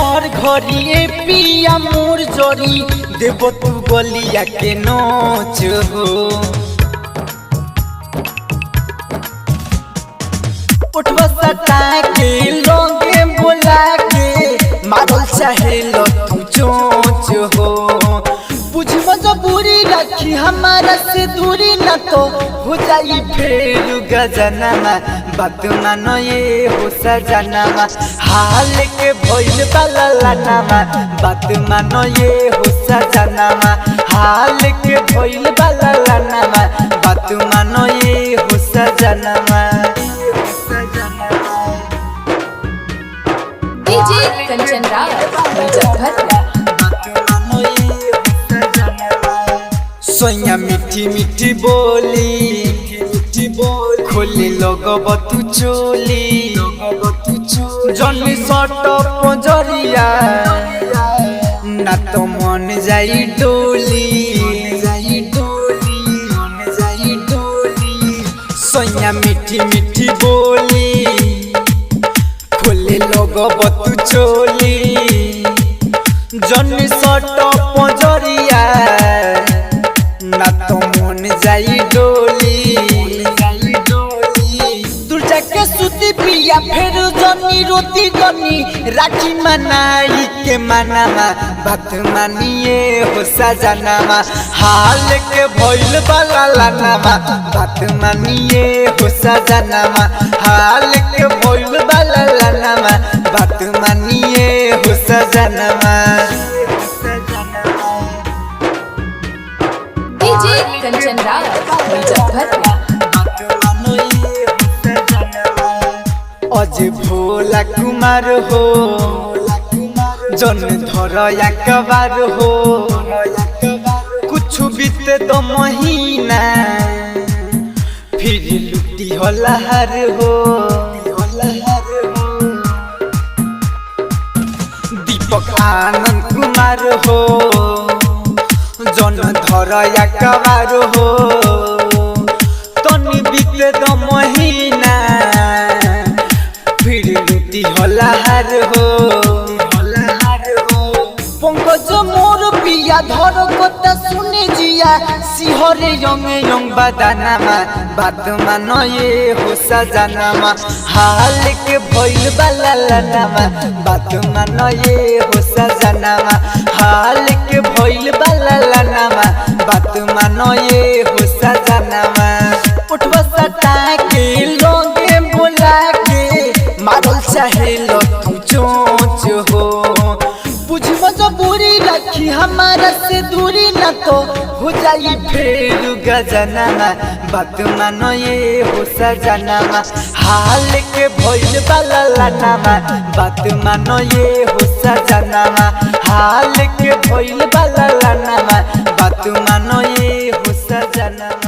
हर घड़ी पिया मोर जोरी देव तू गलिया के नोच हो। उठवा सटा के लोगे बोला के मारल चाहे लो तू चोच हो। बुझ मजबूरी रखी हमारा से दूरी न तो हो जाई फेर गजनमा। बात मानो ये हो सजनमा हाल के भइल बाला लानमा। बात मानो ये हो सजनमा हाल के भइल बाला लानमा। बात मानो ये हो सजनमा। डीजे कंचन राज मुजफ्फरपुर। सोया मीठी मीठी बोली खोली लगब तू चोली। जनी सट पंजरिया ना तो मन जाई डोली। सोया मीठी मीठी बोली खोली लगब तू चोली। जनी सट पंजरिया ना तो मन जाई डोली। दूर जाके सुती पिया फेर जनी रोती गनी राखी मनाई के मनामा। बात मानिए हो सजनामा हाल के भइल बाला लानामा। बात मानिए हो सजनामा हाल के भइल बाला लानामा। बात मानिए हो सजनामा। डीजे कंचन राज मुजफ्फरपुर। अज भोला कुमार हो जन धर एकबार हो। कुछ बीते तो महीना फिर लुटी हलहार हो। दीपक आनंद कुमार हो जन धर एकबार हो। तनी बीते तो महीना फिर लुटी हलहार हो। पंकज मोर पिया धर कथा सुने जिया सिहरे यंगे यंग बदानामा। बात मानो ये हो सजनामा हाल के भइल बाला लानामा। बात मानो ये हो सजनामा हाल के भइल बाला लानामा। बात मानो ये हो सजनामा। उठवा सटा के लोगे बोला के मारल चाहे लो तू चोच हो। बुझ मजबूरी रखी हमारा से दूरी न तो हो जाई फेर गजनमा। बात मानो ये हो सजनामा हाल के भइल बाला लानामा। बात मानो ये हो सजनामा हाल के भइल बाला लानामा। बात मानो ये हो सजनामा।